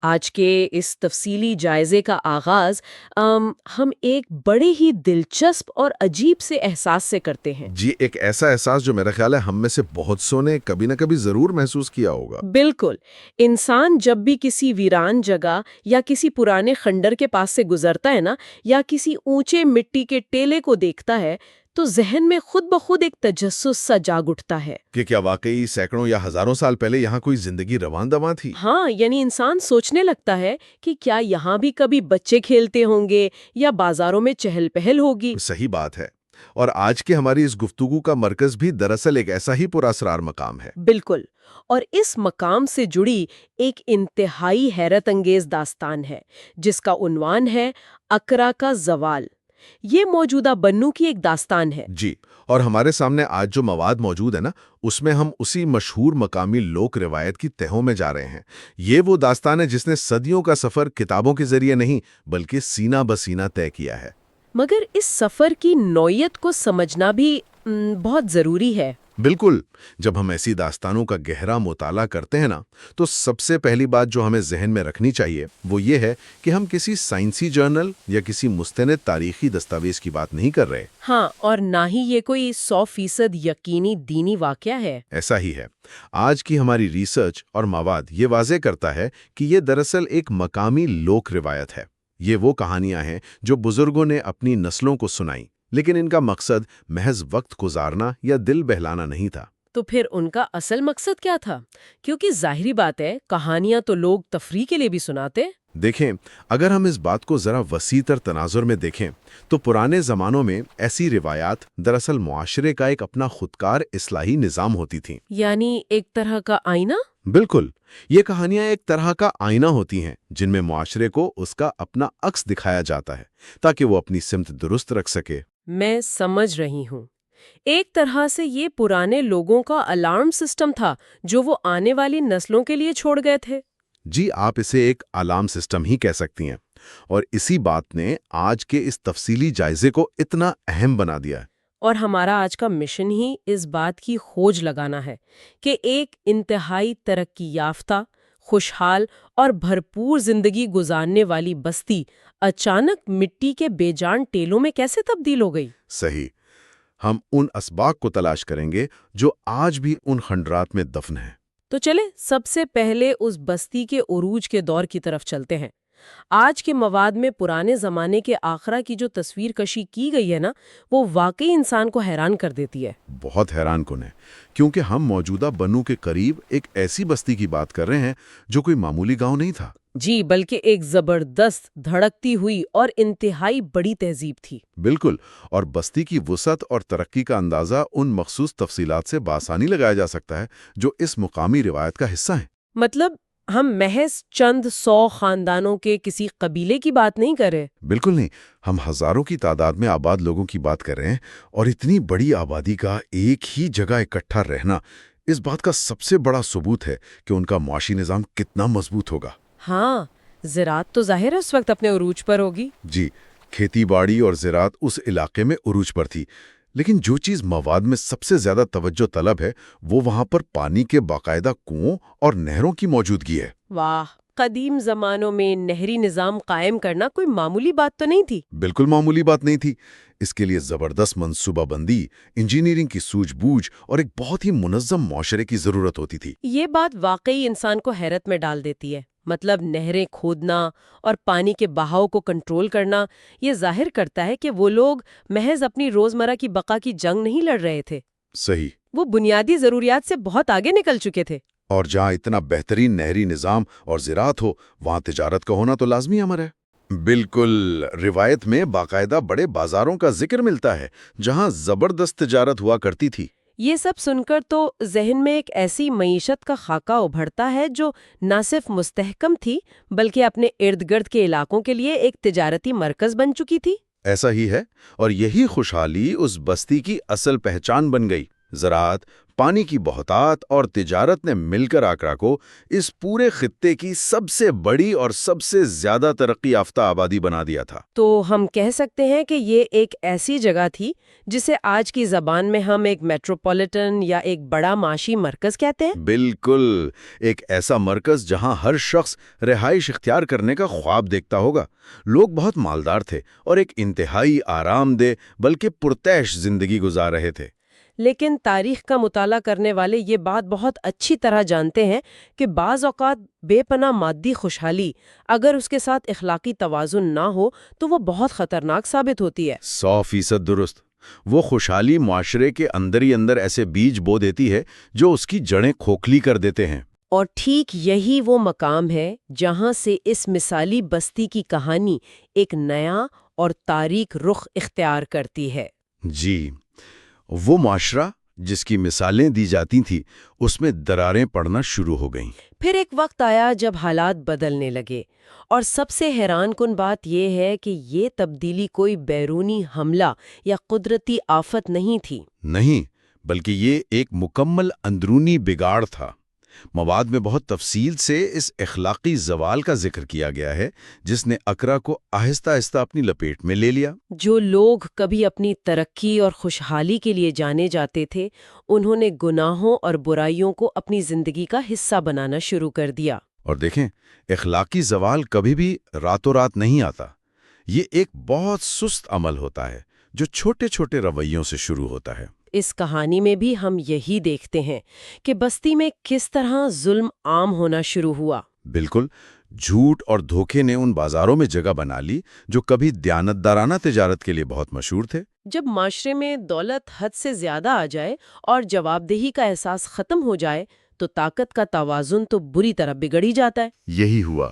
آج کے اس تفصیلی جائزے کا آغاز ہم ایک بڑے ہی دلچسپ اور عجیب سے احساس سے کرتے ہیں۔ جی، ایک ایسا احساس جو میرا خیال ہے ہم میں سے بہت سو نے کبھی نہ کبھی ضرور محسوس کیا ہوگا۔ بالکل، انسان جب بھی کسی ویران جگہ یا کسی پرانے خنڈر کے پاس سے گزرتا ہے نا، یا کسی اونچے مٹی کے ٹیلے کو دیکھتا ہے تو ذہن میں خود بخود ایک تجسس سا جاگ اٹھتا ہے کہ کیا واقعی سینکڑوں یا ہزاروں سال پہلے یہاں کوئی زندگی رواں دواں تھی؟ ہاں، یعنی انسان سوچنے لگتا ہے کہ کیا یہاں بھی کبھی بچے کھیلتے ہوں گے یا بازاروں میں چہل پہل ہوگی۔ صحیح بات ہے۔ اور آج کی ہماری اس گفتگو کا مرکز بھی دراصل ایک ایسا ہی پراسرار مقام ہے۔ بالکل، اور اس مقام سے جڑی ایک انتہائی حیرت انگیز داستان ہے جس کا عنوان ہے اکرا کا زوال۔ یہ موجودہ بنو کی ایک داستان ہے۔ جی، اور ہمارے سامنے آج جو مواد موجود ہے نا، اس میں ہم اسی مشہور مقامی لوک روایت کی تہوں میں جا رہے ہیں۔ یہ وہ داستان ہے جس نے صدیوں کا سفر کتابوں کے ذریعے نہیں بلکہ سینہ بسینہ طے کیا ہے۔ مگر اس سفر کی نوعیت کو سمجھنا بھی بہت ضروری ہے۔ بالکل، جب ہم ایسی داستانوں کا گہرا مطالعہ کرتے ہیں نا، تو سب سے پہلی بات جو ہمیں ذہن میں رکھنی چاہیے وہ یہ ہے کہ ہم کسی سائنسی جرنل یا کسی مستند تاریخی دستاویز کی بات نہیں کر رہے۔ ہاں، اور نہ ہی یہ کوئی 100% یقینی دینی واقعہ ہے۔ ایسا ہی ہے۔ آج کی ہماری ریسرچ اور مواد یہ واضح کرتا ہے کہ یہ دراصل ایک مقامی لوک روایت ہے۔ یہ وہ کہانیاں ہیں جو بزرگوں نے اپنی نسلوں کو سنائیں، لیکن ان کا مقصد محض وقت گزارنا یا دل بہلانا نہیں تھا۔ تو پھر ان کا اصل مقصد کیا تھا؟ کیونکہ ظاہری بات ہے، کہانیاں تو لوگ تفریح کے لیے بھی سناتے۔ دیکھیں، اگر ہم اس بات کو ذرا وسیع تر تناظر میں دیکھیں تو پرانے زمانوں میں ایسی روایات دراصل معاشرے کا ایک اپنا خودکار اصلاحی نظام ہوتی تھیں۔ یعنی ایک طرح کا آئینہ؟ بالکل، یہ کہانیاں ایک طرح کا آئینہ ہوتی ہیں جن میں معاشرے کو اس کا اپنا عکس دکھایا جاتا ہے تاکہ وہ اپنی سمت درست رکھ سکے۔ میں سمجھ رہی ہوں۔ ایک طرح سے یہ پرانے لوگوں کا الارم سسٹم تھا جو وہ آنے والی نسلوں کے لیے چھوڑ گئے تھے۔ جی، آپ اسے ایک الارم سسٹم ہی کہہ سکتی ہیں، اور اسی بات نے آج کے اس تفصیلی جائزے کو اتنا اہم بنا دیا ہے۔ اور ہمارا آج کا مشن ہی اس بات کی کھوج لگانا ہے کہ ایک انتہائی ترقی یافتہ، خوشحال اور بھرپور زندگی گزارنے والی بستی اچانک مٹی کے بے جان ٹیلوں میں کیسے تبدیل ہو گئی۔ صحیح، ہم ان اسباق کو تلاش کریں گے جو آج بھی ان خنڈرات میں دفن ہیں۔ تو چلے سب سے پہلے اس بستی کے عروج کے دور کی طرف چلتے ہیں۔ آج کے مواد میں پرانے زمانے کے آخرہ کی جو تصویر کشی کی گئی ہے نا، وہ واقعی انسان کو حیران کر دیتی ہے۔ بہت حیران کن ہے، کیونکہ ہم موجودہ بنو کے قریب ایک ایسی بستی کی بات کر رہے ہیں جو کوئی معمولی گاؤں نہیں تھا۔ جی، بلکہ ایک زبردست دھڑکتی ہوئی اور انتہائی بڑی تہذیب تھی۔ بالکل، اور بستی کی وسعت اور ترقی کا اندازہ ان مخصوص تفصیلات سے بآسانی لگایا جا سکتا ہے جو اس مقامی روایت کا حصہ ہیں۔ مطلب ہم محض چند 100 خاندانوں کے کسی قبیلے کی بات نہیں کر رہے۔ بالکل نہیں، ہم ہزاروں کی تعداد میں آباد لوگوں کی بات کر رہے ہیں، اور اتنی بڑی آبادی کا ایک ہی جگہ اکٹھا رہنا اس بات کا سب سے بڑا ثبوت ہے کہ ان کا معاشی نظام کتنا مضبوط ہوگا۔ ہاں، زراعت تو ظاہر ہے اس وقت اپنے عروج پر ہوگی۔ جی، کھیتی باڑی اور زراعت اس علاقے میں عروج پر تھی، لیکن جو چیز مواد میں سب سے زیادہ توجہ طلب ہے وہ وہاں پر پانی کے باقاعدہ کنووں اور نہروں کی موجودگی ہے۔ واہ، قدیم زمانوں میں نہری نظام قائم کرنا کوئی معمولی بات تو نہیں تھی۔ بالکل معمولی بات نہیں تھی۔ اس کے لیے زبردست منصوبہ بندی، انجینئرنگ کی سوجھ بوجھ اور ایک بہت ہی منظم معاشرے کی ضرورت ہوتی تھی۔ یہ بات واقعی انسان کو حیرت میں ڈال دیتی ہے۔ مطلب نہریں کھودنا اور پانی کے بہاؤ کو کنٹرول کرنا، یہ ظاہر کرتا ہے کہ وہ لوگ محض اپنی روزمرہ کی بقا کی جنگ نہیں لڑ رہے تھے۔ صحیح، وہ بنیادی ضروریات سے بہت آگے نکل چکے تھے۔ اور جہاں اتنا بہترین نہری نظام اور زراعت ہو وہاں تجارت کا ہونا تو لازمی امر ہے۔ بالکل، روایت میں باقاعدہ بڑے بازاروں کا ذکر ملتا ہے جہاں زبردست تجارت ہوا کرتی تھی۔ یہ سب سن کر تو ذہن میں ایک ایسی معیشت کا خاکہ ابھرتا ہے جو نہ صرف مستحکم تھی بلکہ اپنے ارد گرد کے علاقوں کے لیے ایک تجارتی مرکز بن چکی تھی۔ ایسا ہی ہے، اور یہی خوشحالی اس بستی کی اصل پہچان بن گئی۔ زراعت، پانی کی بہتات اور تجارت نے مل کر آگرہ کو اس پورے خطے کی سب سے بڑی اور سب سے زیادہ ترقی یافتہ آبادی بنا دیا تھا۔ تو ہم کہہ سکتے ہیں کہ یہ ایک ایسی جگہ تھی جسے آج کی زبان میں ہم ایک میٹروپولیٹن یا ایک بڑا معاشی مرکز کہتے ہیں۔ بالکل، ایک ایسا مرکز جہاں ہر شخص رہائش اختیار کرنے کا خواب دیکھتا ہوگا۔ لوگ بہت مالدار تھے اور ایک انتہائی آرام دہ بلکہ پرتعیش زندگی گزار رہے تھے۔ لیکن تاریخ کا مطالعہ کرنے والے یہ بات بہت اچھی طرح جانتے ہیں کہ بعض اوقات بے پناہ مادی خوشحالی اگر اس کے ساتھ اخلاقی توازن نہ ہو تو وہ بہت خطرناک ثابت ہوتی ہے۔ 100% درست۔ وہ خوشحالی معاشرے کے اندر ہی اندر ایسے بیج بو دیتی ہے جو اس کی جڑیں کھوکھلی کر دیتے ہیں۔ اور ٹھیک یہی وہ مقام ہے جہاں سے اس مثالی بستی کی کہانی ایک نیا اور تاریک رخ اختیار کرتی ہے۔ جی، وہ معاشرہ جس کی مثالیں دی جاتی تھیں اس میں دراریں پڑنا شروع ہو گئیں۔ پھر ایک وقت آیا جب حالات بدلنے لگے، اور سب سے حیران کن بات یہ ہے کہ یہ تبدیلی کوئی بیرونی حملہ یا قدرتی آفت نہیں تھی۔ نہیں، بلکہ یہ ایک مکمل اندرونی بگاڑ تھا۔ مواد میں بہت تفصیل سے اس اخلاقی زوال کا ذکر کیا گیا ہے جس نے اکرا کو آہستہ آہستہ اپنی لپیٹ میں لے لیا۔ جو لوگ کبھی اپنی ترقی اور خوشحالی کے لیے جانے جاتے تھے، انہوں نے گناہوں اور برائیوں کو اپنی زندگی کا حصہ بنانا شروع کر دیا۔ اور دیکھیں، اخلاقی زوال کبھی بھی راتوں رات نہیں آتا۔ یہ ایک بہت سست عمل ہوتا ہے جو چھوٹے چھوٹے رویوں سے شروع ہوتا ہے۔ اس کہانی میں بھی ہم یہی دیکھتے ہیں کہ بستی میں کس طرح ظلم عام ہونا شروع ہوا۔ بالکل، جھوٹ اور دھوکے نے ان بازاروں میں جگہ بنا لی جو کبھی دیانتدارانہ تجارت کے لیے بہت مشہور تھے۔ جب معاشرے میں دولت حد سے زیادہ آ جائے اور جواب دہی کا احساس ختم ہو جائے تو طاقت کا توازن تو بری طرح بگڑ ہی جاتا ہے۔ یہی ہوا،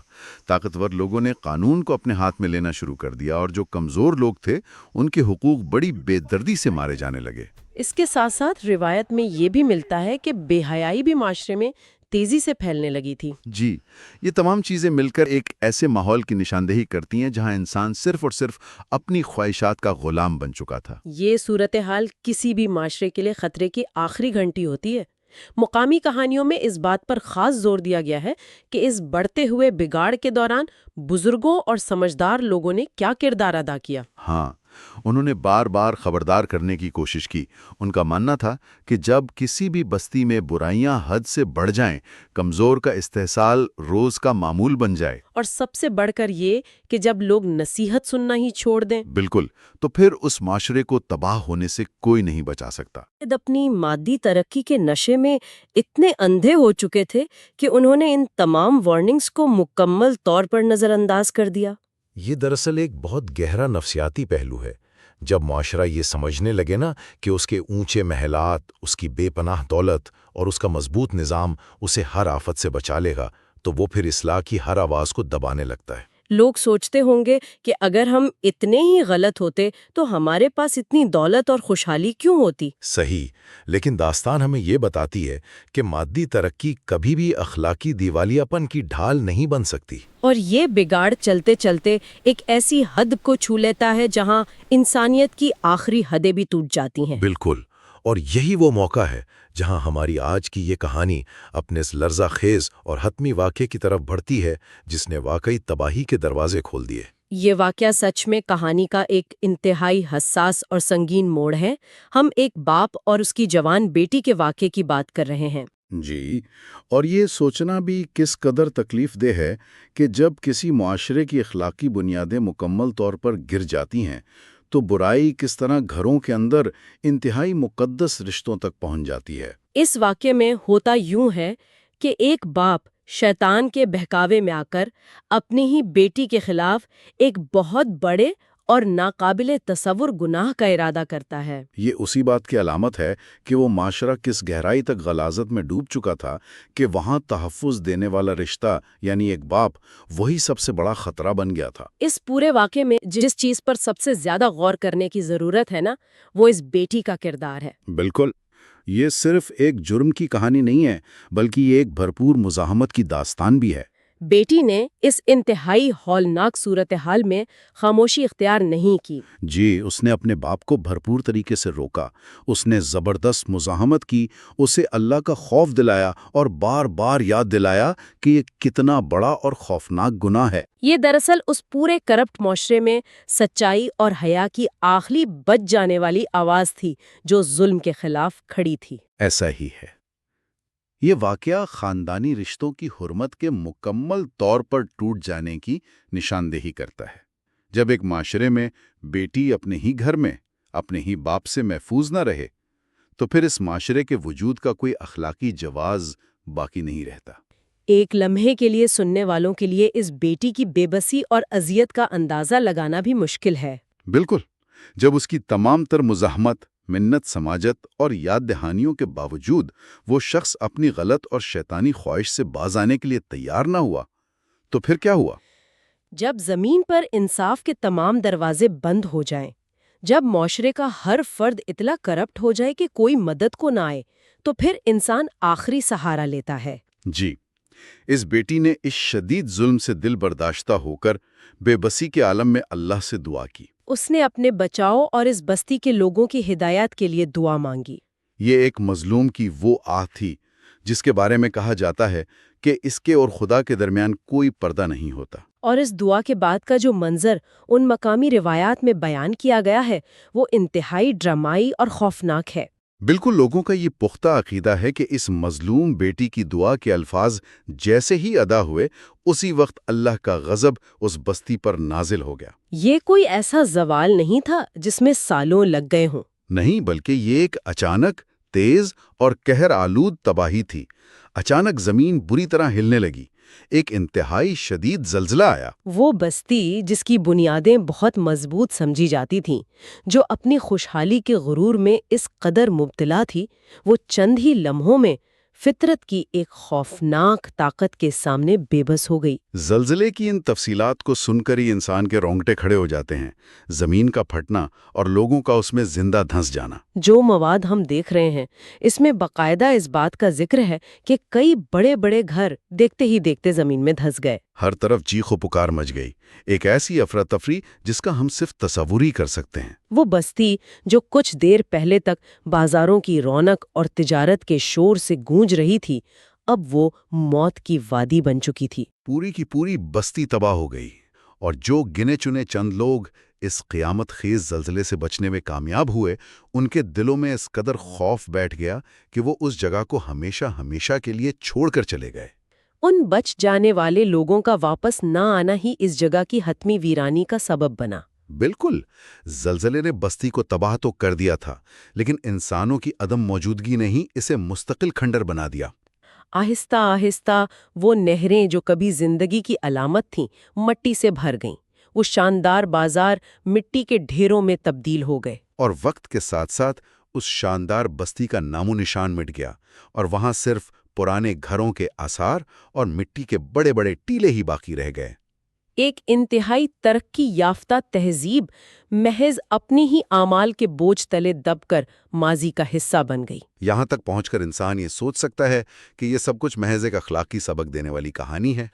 طاقتور لوگوں نے قانون کو اپنے ہاتھ میں لینا شروع کر دیا اور جو کمزور لوگ تھے ان کے حقوق بڑی بے دردی سے مارے جانے لگے۔ اس کے ساتھ ساتھ روایت میں یہ بھی ملتا ہے کہ بے حیائی بھی معاشرے میں تیزی سے پھیلنے لگی تھی۔ جی، یہ تمام چیزیں مل کر ایک ایسے ماحول کی نشاندہی کرتی ہیں جہاں انسان صرف اور صرف اپنی خواہشات کا غلام بن چکا تھا۔ یہ صورتحال کسی بھی معاشرے کے لیے خطرے کی آخری گھنٹی ہوتی ہے۔ مقامی کہانیوں میں اس بات پر خاص زور دیا گیا ہے کہ اس بڑھتے ہوئے بگاڑ کے دوران بزرگوں اور سمجھدار لوگوں نے کیا کردار ادا کیا۔ ہاں، انہوں نے بار بار خبردار کرنے کی کوشش کی۔ ان کا ماننا تھا کہ جب کسی بھی بستی میں برائیاں حد سے بڑھ جائیں، کمزور کا استحصال روز کا معمول بن جائے، اور سب سے بڑھ کر یہ کہ جب لوگ نصیحت سننا ہی چھوڑ دیں، بالکل، تو پھر اس معاشرے کو تباہ ہونے سے کوئی نہیں بچا سکتا۔ اپنی مادی ترقی کے نشے میں اتنے اندھے ہو چکے تھے کہ انہوں نے ان تمام وارننگز کو مکمل طور پر نظر انداز کر دیا۔ یہ دراصل ایک بہت گہرا نفسیاتی پہلو ہے۔ جب معاشرہ یہ سمجھنے لگے نا کہ اس کے اونچے محلات، اس کی بے پناہ دولت اور اس کا مضبوط نظام اسے ہر آفت سے بچا لے گا، تو وہ پھر اصلاح کی ہر آواز کو دبانے لگتا ہے۔ لوگ سوچتے ہوں گے کہ اگر ہم اتنے ہی غلط ہوتے تو ہمارے پاس اتنی دولت اور خوشحالی کیوں ہوتی؟ صحیح، لیکن داستان ہمیں یہ بتاتی ہے کہ مادی ترقی کبھی بھی اخلاقی دیوالیاپن کی ڈھال نہیں بن سکتی۔ اور یہ بگاڑ چلتے چلتے ایک ایسی حد کو چھو لیتا ہے جہاں انسانیت کی آخری حدیں بھی ٹوٹ جاتی ہیں۔ بالکل، اور یہی وہ موقع ہے جہاں ہماری آج کی یہ کہانی اپنے اس لرزہ خیز اور حتمی واقعے کی طرف بڑھتی ہے جس نے واقعی تباہی کے دروازے کھول دیے۔ یہ واقعہ سچ میں کہانی کا ایک انتہائی حساس اور سنگین موڑ ہے۔ ہم ایک باپ اور اس کی جوان بیٹی کے واقعے کی بات کر رہے ہیں۔ جی، اور یہ سوچنا بھی کس قدر تکلیف دہ ہے کہ جب کسی معاشرے کی اخلاقی بنیادیں مکمل طور پر گر جاتی ہیں تو برائی کس طرح گھروں کے اندر انتہائی مقدس رشتوں تک پہنچ جاتی ہے۔ اس واقعے میں ہوتا یوں ہے کہ ایک باپ شیطان کے بہکاوے میں آ کر اپنی ہی بیٹی کے خلاف ایک بہت بڑے اور ناقابل تصور گناہ کا ارادہ کرتا ہے۔ یہ اسی بات کی علامت ہے کہ وہ معاشرہ کس گہرائی تک غلاظت میں ڈوب چکا تھا کہ وہاں تحفظ دینے والا رشتہ یعنی ایک باپ وہی سب سے بڑا خطرہ بن گیا تھا۔ اس پورے واقعے میں جس چیز پر سب سے زیادہ غور کرنے کی ضرورت ہے نا، وہ اس بیٹی کا کردار ہے۔ بالکل، یہ صرف ایک جرم کی کہانی نہیں ہے بلکہ یہ ایک بھرپور مزاحمت کی داستان بھی ہے۔ بیٹی نے اس انتہائی ہولناک صورتحال میں خاموشی اختیار نہیں کی۔ جی، اس نے اپنے باپ کو بھرپور طریقے سے روکا، اس نے زبردست مزاحمت کی، اسے اللہ کا خوف دلایا اور بار بار یاد دلایا کہ یہ کتنا بڑا اور خوفناک گناہ ہے۔ یہ دراصل اس پورے کرپٹ معاشرے میں سچائی اور حیا کی آخری بچ جانے والی آواز تھی جو ظلم کے خلاف کھڑی تھی۔ ایسا ہی ہے۔ یہ واقعہ خاندانی رشتوں کی حرمت کے مکمل طور پر ٹوٹ جانے کی نشاندہی کرتا ہے۔ جب ایک معاشرے میں بیٹی اپنے ہی گھر میں اپنے ہی باپ سے محفوظ نہ رہے تو پھر اس معاشرے کے وجود کا کوئی اخلاقی جواز باقی نہیں رہتا۔ ایک لمحے کے لیے سننے والوں کے لیے اس بیٹی کی بے بسی اور اذیت کا اندازہ لگانا بھی مشکل ہے۔ بالکل، جب اس کی تمام تر مزاحمت، منت سماجت اور یاد دہانیوں کے باوجود وہ شخص اپنی غلط اور شیطانی خواہش سے باز آنے کے لیے تیار نہ ہوا تو پھر کیا ہوا؟ جب زمین پر انصاف کے تمام دروازے بند ہو جائیں، جب معاشرے کا ہر فرد اتنا کرپٹ ہو جائے کہ کوئی مدد کو نہ آئے، تو پھر انسان آخری سہارا لیتا ہے۔ جی، اس بیٹی نے اس شدید ظلم سے دل برداشتہ ہو کر بے بسی کے عالم میں اللہ سے دعا کی۔ اس نے اپنے بچاؤ اور اس بستی کے لوگوں کی ہدایت کے لیے دعا مانگی۔ یہ ایک مظلوم کی وہ آہ تھی جس کے بارے میں کہا جاتا ہے کہ اس کے اور خدا کے درمیان کوئی پردہ نہیں ہوتا۔ اور اس دعا کے بعد کا جو منظر ان مقامی روایات میں بیان کیا گیا ہے وہ انتہائی ڈرامائی اور خوفناک ہے۔ بالکل، لوگوں کا یہ پختہ عقیدہ ہے کہ اس مظلوم بیٹی کی دعا کے الفاظ جیسے ہی ادا ہوئے اسی وقت اللہ کا غضب اس بستی پر نازل ہو گیا۔ یہ کوئی ایسا زوال نہیں تھا جس میں سالوں لگ گئے ہوں۔ نہیں، بلکہ یہ ایک اچانک، تیز اور قہر آلود تباہی تھی۔ اچانک زمین بری طرح ہلنے لگی، ایک انتہائی شدید زلزلہ آیا۔ وہ بستی جس کی بنیادیں بہت مضبوط سمجھی جاتی تھیں، جو اپنی خوشحالی کے غرور میں اس قدر مبتلا تھی، وہ چند ہی لمحوں میں فطرت کی ایک خوفناک طاقت کے سامنے بے بس ہو گئی۔ زلزلے کی ان تفصیلات کو سن کر ہی انسان کے رونگٹے کھڑے ہو جاتے ہیں، زمین کا پھٹنا اور لوگوں کا اس میں زندہ دھنس جانا۔ جو مواد ہم دیکھ رہے ہیں اس میں باقاعدہ اس بات کا ذکر ہے کہ کئی بڑے بڑے گھر دیکھتے ہی دیکھتے زمین میں دھس گئے۔ ہر طرف چیخ و پکار مچ گئی، ایک ایسی افراتفری جس کا ہم صرف تصور ہی کر سکتے ہیں۔ وہ بستی جو کچھ دیر پہلے تک بازاروں کی رونق اور تجارت کے شور سے گونج رہی تھی، اب وہ موت کی وادی بن چکی تھی۔ پوری کی پوری بستی تباہ ہو گئی، اور جو گنے چنے چند لوگ اس قیامت خیز زلزلے سے بچنے میں کامیاب ہوئے، ان کے دلوں میں اس قدر خوف بیٹھ گیا کہ وہ اس جگہ کو ہمیشہ ہمیشہ کے لیے چھوڑ کر چلے گئے۔ ان بچ جانے والے لوگوں کا واپس نہ آنا ہی اس جگہ کی حتمی ویرانی کا سبب بنا۔ بالکل، زلزلے نے بستی کو تباہ تو کر دیا تھا، لیکن انسانوں کی عدم موجودگی نے ہی اسے مستقل کھنڈر بنا دیا۔ آہستہ آہستہ وہ نہریں جو کبھی زندگی کی علامت تھیں مٹی سے بھر گئیں، وہ شاندار بازار مٹی کے ڈھیروں میں تبدیل ہو گئے۔ اور وقت کے ساتھ ساتھ اس شاندار بستی کا نام و نشان مٹ گیا، اور وہاں صرف پرانے گھروں کے آثار اور مٹی کے بڑے بڑے ٹیلے ہی باقی رہ گئے۔ ایک انتہائی ترقی یافتہ تہذیب محض اپنی ہی اعمال کے بوجھ تلے دب کر ماضی کا حصہ بن گئی۔ یہاں تک پہنچ کر انسان یہ سوچ سکتا ہے کہ یہ سب کچھ محض ایک اخلاقی سبق دینے والی کہانی ہے۔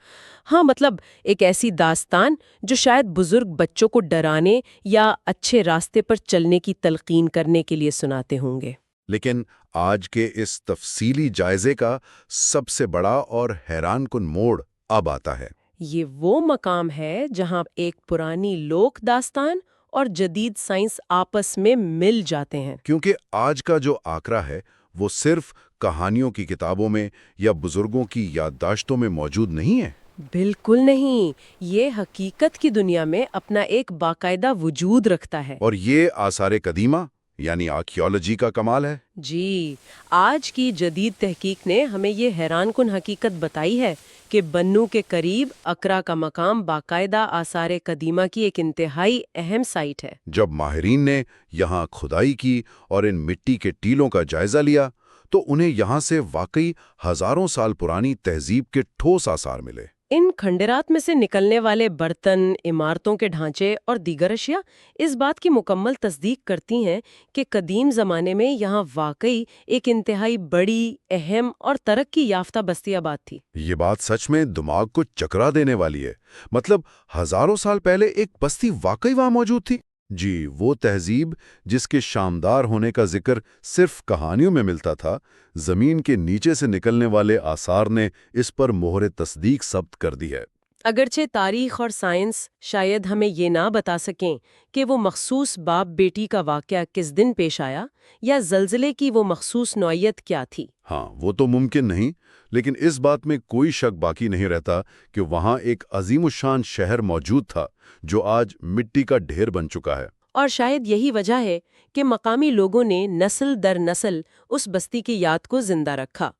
ہاں، مطلب ایک ایسی داستان جو شاید بزرگ بچوں کو ڈرانے یا اچھے راستے پر چلنے کی تلقین کرنے کے لیے سناتے ہوں گے۔ لیکن آج کے اس تفصیلی جائزے کا سب سے بڑا اور حیران کن موڑ اب آتا ہے۔ یہ وہ مقام ہے جہاں ایک پرانی لوک داستان اور جدید سائنس آپس میں مل جاتے ہیں۔ کیونکہ آج کا جو آکرا ہے وہ صرف کہانیوں کی کتابوں میں یا بزرگوں کی یادداشتوں میں موجود نہیں ہے۔ بالکل نہیں، یہ حقیقت کی دنیا میں اپنا ایک باقاعدہ وجود رکھتا ہے۔ اور یہ آثار قدیمہ یعنی آرکیالوجی کا کمال ہے۔ جی، آج کی جدید تحقیق نے ہمیں یہ حیران کن حقیقت بتائی ہے کہ بنو کے قریب اکرا کا مقام باقاعدہ آثار قدیمہ کی ایک انتہائی اہم سائٹ ہے۔ جب ماہرین نے یہاں کھدائی کی اور ان مٹی کے ٹیلوں کا جائزہ لیا تو انہیں یہاں سے واقعی ہزاروں سال پرانی تہذیب کے ٹھوس آثار ملے۔ ان کھنڈرات میں سے نکلنے والے برتن، عمارتوں کے ڈھانچے اور دیگر اشیاء اس بات کی مکمل تصدیق کرتی ہیں کہ قدیم زمانے میں یہاں واقعی ایک انتہائی بڑی، اہم اور ترقی یافتہ بستی آباد تھی۔ یہ بات سچ میں دماغ کو چکرا دینے والی ہے۔ مطلب ہزاروں سال پہلے ایک بستی واقعی وہاں موجود تھی؟ جی، وہ تہذیب جس کے شاندار ہونے کا ذکر صرف کہانیوں میں ملتا تھا، زمین کے نیچے سے نکلنے والے آثار نے اس پر مہر تصدیق ثبت کر دی ہے۔ اگرچہ تاریخ اور سائنس شاید ہمیں یہ نہ بتا سکیں کہ وہ مخصوص باپ بیٹی کا واقعہ کس دن پیش آیا یا زلزلے کی وہ مخصوص نوعیت کیا تھی۔ ہاں، وہ تو ممکن نہیں، لیکن اس بات میں کوئی شک باقی نہیں رہتا کہ وہاں ایک عظیم الشان شہر موجود تھا جو آج مٹی کا ڈھیر بن چکا ہے۔ اور شاید یہی وجہ ہے کہ مقامی لوگوں نے نسل در نسل اس بستی کی یاد کو زندہ رکھا۔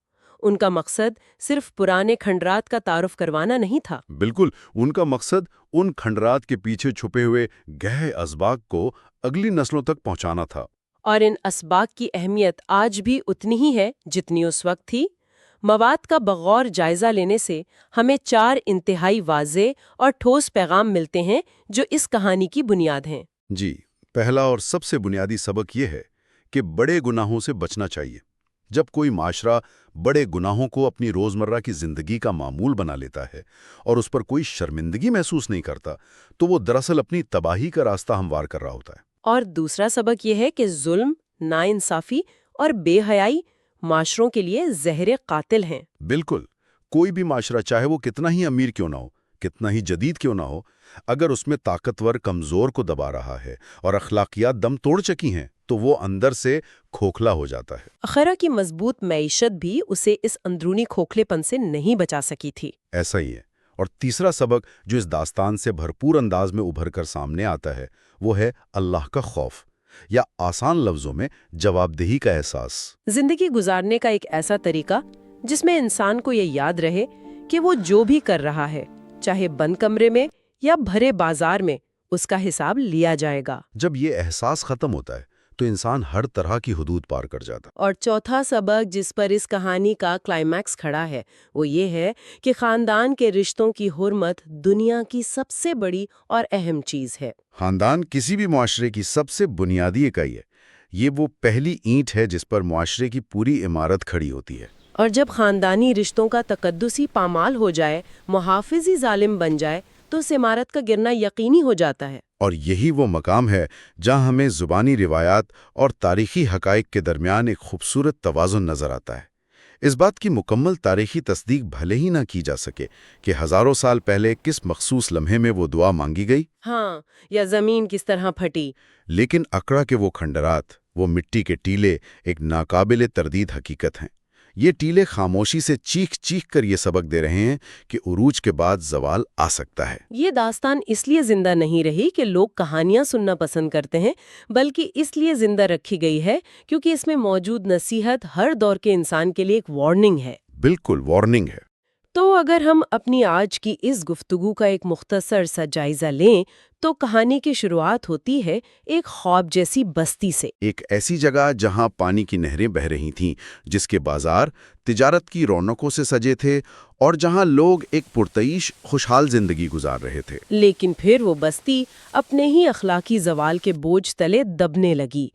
ان کا مقصد صرف پرانے کھنڈرات کا تعارف کروانا نہیں تھا۔ بالکل، ان کا مقصد ان کھنڈرات کے پیچھے چھپے ہوئے گہرے اسباق کو اگلی نسلوں تک پہنچانا تھا۔ اور ان اسباق کی اہمیت آج بھی اتنی ہی ہے جتنی اس وقت تھی۔ مواد کا بغور جائزہ لینے سے ہمیں 4 انتہائی واضح اور ٹھوس پیغام ملتے ہیں جو اس کہانی کی بنیاد ہیں۔ جی، پہلا اور سب سے بنیادی سبق یہ ہے کہ بڑے گناہوں سے بچنا چاہیے۔ جب کوئی معاشرہ بڑے گناہوں کو اپنی روزمرہ کی زندگی کا معمول بنا لیتا ہے اور اس پر کوئی شرمندگی محسوس نہیں کرتا، تو وہ دراصل اپنی تباہی کا راستہ ہموار کر رہا ہوتا ہے۔ اور دوسرا سبق یہ ہے کہ ظلم، ناانصافی اور بے حیائی معاشروں کے لیے زہر قاتل ہیں۔ بالکل، کوئی بھی معاشرہ چاہے وہ کتنا ہی امیر کیوں نہ ہو، کتنا ہی جدید کیوں نہ ہو، اگر اس میں طاقتور کمزور کو دبا رہا ہے اور اخلاقیات دم توڑ چکی ہیں تو وہ اندر سے کھوکھلا ہو جاتا ہے۔ اخیرا کی مضبوط معیشت بھی اسے اس اندرونی کھوکھلے پن سے نہیں بچا سکی تھی۔ ایسا ہی ہے۔ اور تیسرا سبق جو اس داستان سے بھرپور انداز میں ابھر کر سامنے آتا ہے وہ ہے اللہ کا خوف، یا آسان لفظوں میں جواب دہی کا احساس۔ زندگی گزارنے کا ایک ایسا طریقہ جس میں انسان کو یہ یاد رہے کہ وہ جو بھی کر رہا ہے، چاہے بند کمرے میں یا بھرے بازار میں، اس کا حساب لیا جائے گا۔ جب یہ احساس ختم ہوتا ہے تو انسان ہر طرح کی حدود پار کر جاتا۔ اور چوتھا سبق جس پر اس کہانی کا کلائمیکس کھڑا ہے وہ یہ ہے کہ خاندان کے رشتوں کی حرمت دنیا کی سب سے بڑی اور اہم چیز ہے۔ خاندان کسی بھی معاشرے کی سب سے بنیادی اکائی ہے۔ یہ وہ پہلی اینٹ ہے جس پر معاشرے کی پوری عمارت کھڑی ہوتی ہے۔ اور جب خاندانی رشتوں کا تقدس ہی پامال ہو جائے، محافظ ہی ظالم بن جائے، تو اس عمارت کا گرنا یقینی ہو جاتا ہے۔ اور یہی وہ مقام ہے جہاں ہمیں زبانی روایات اور تاریخی حقائق کے درمیان ایک خوبصورت توازن نظر آتا ہے۔ اس بات کی مکمل تاریخی تصدیق بھلے ہی نہ کی جا سکے کہ ہزاروں سال پہلے کس مخصوص لمحے میں وہ دعا مانگی گئی، ہاں، یا زمین کس طرح پھٹی، لیکن اکڑا کے وہ کھنڈرات، وہ مٹی کے ٹیلے ایک ناقابل تردید حقیقت ہیں۔ یہ ٹیلے خاموشی سے چیخ چیخ کر یہ سبق دے رہے ہیں کہ عروج کے بعد زوال آ سکتا ہے۔ یہ داستان اس لیے زندہ نہیں رہی کہ لوگ کہانیاں سننا پسند کرتے ہیں، بلکہ اس لیے زندہ رکھی گئی ہے کیونکہ اس میں موجود نصیحت ہر دور کے انسان کے لیے ایک وارننگ ہے۔ بالکل وارننگ ہے۔ تو اگر ہم اپنی آج کی اس گفتگو کا ایک مختصر سا جائزہ لیں تو کہانی کی شروعات ہوتی ہے ایک خواب جیسی بستی سے، ایک ایسی جگہ جہاں پانی کی نہریں بہہ رہی تھیں، جس کے بازار تجارت کی رونقوں سے سجے تھے اور جہاں لوگ ایک پرتعیش خوشحال زندگی گزار رہے تھے۔ لیکن پھر وہ بستی اپنے ہی اخلاقی زوال کے بوجھ تلے دبنے لگی۔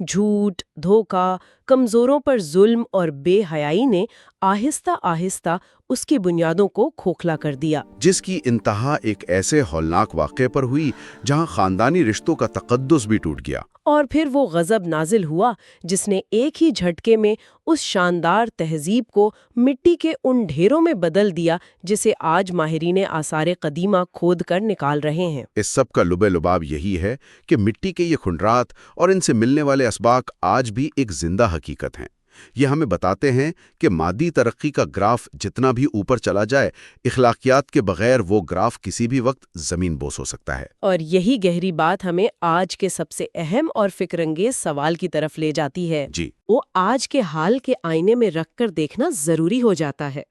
جھوٹ، دھوکہ، کمزوروں پر ظلم اور بے حیائی نے آہستہ آہستہ اس کی بنیادوں کو کھوکھلا کر دیا، جس کی انتہا ایک ایسے ہولناک واقعے پر ہوئی جہاں خاندانی رشتوں کا تقدس بھی ٹوٹ گیا۔ اور پھر وہ غضب نازل ہوا جس نے ایک ہی جھٹکے میں اس شاندار تہذیب کو مٹی کے ان ڈھیروں میں بدل دیا جسے آج ماہرین آثار قدیمہ کھود کر نکال رہے ہیں۔ اس سب کا لب لباب یہی ہے کہ مٹی کے یہ کھنڈرات اور ان سے ملنے والے اسباق آج بھی ایک زندہ حقیقت ہیں۔ یہ ہمیں بتاتے ہیں کہ مادی ترقی کا گراف جتنا بھی اوپر چلا جائے، اخلاقیات کے بغیر وہ گراف کسی بھی وقت زمین بوس ہو سکتا ہے۔ اور یہی گہری بات ہمیں آج کے سب سے اہم اور فکر انگیز سوال کی طرف لے جاتی ہے۔ جی، وہ آج کے حال کے آئینے میں رکھ کر دیکھنا ضروری ہو جاتا ہے۔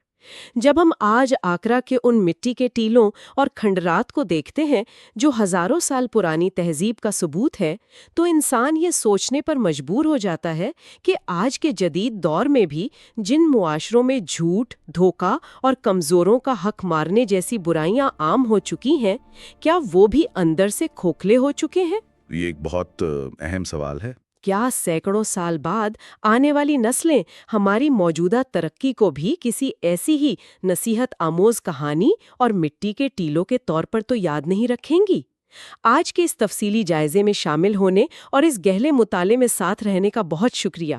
جب ہم آج آگرہ کے ان مٹی کے ٹیلوں اور کھنڈرات کو دیکھتے ہیں جو ہزاروں سال پرانی تہذیب کا ثبوت ہے، تو انسان یہ سوچنے پر مجبور ہو جاتا ہے کہ آج کے جدید دور میں بھی جن معاشروں میں جھوٹ، دھوکہ اور کمزوروں کا حق مارنے جیسی برائیاں عام ہو چکی ہیں، کیا وہ بھی اندر سے کھوکھلے ہو چکے ہیں؟ یہ ایک بہت اہم سوال ہے۔ کیا سینکڑوں سال بعد آنے والی نسلیں ہماری موجودہ ترقی کو بھی کسی ایسی ہی نصیحت آموز کہانی اور مٹی کے ٹیلوں کے طور پر تو یاد نہیں رکھیں گی؟ آج کے اس تفصیلی جائزے میں شامل ہونے اور اس گہرے مطالعے میں ساتھ رہنے کا بہت شکریہ۔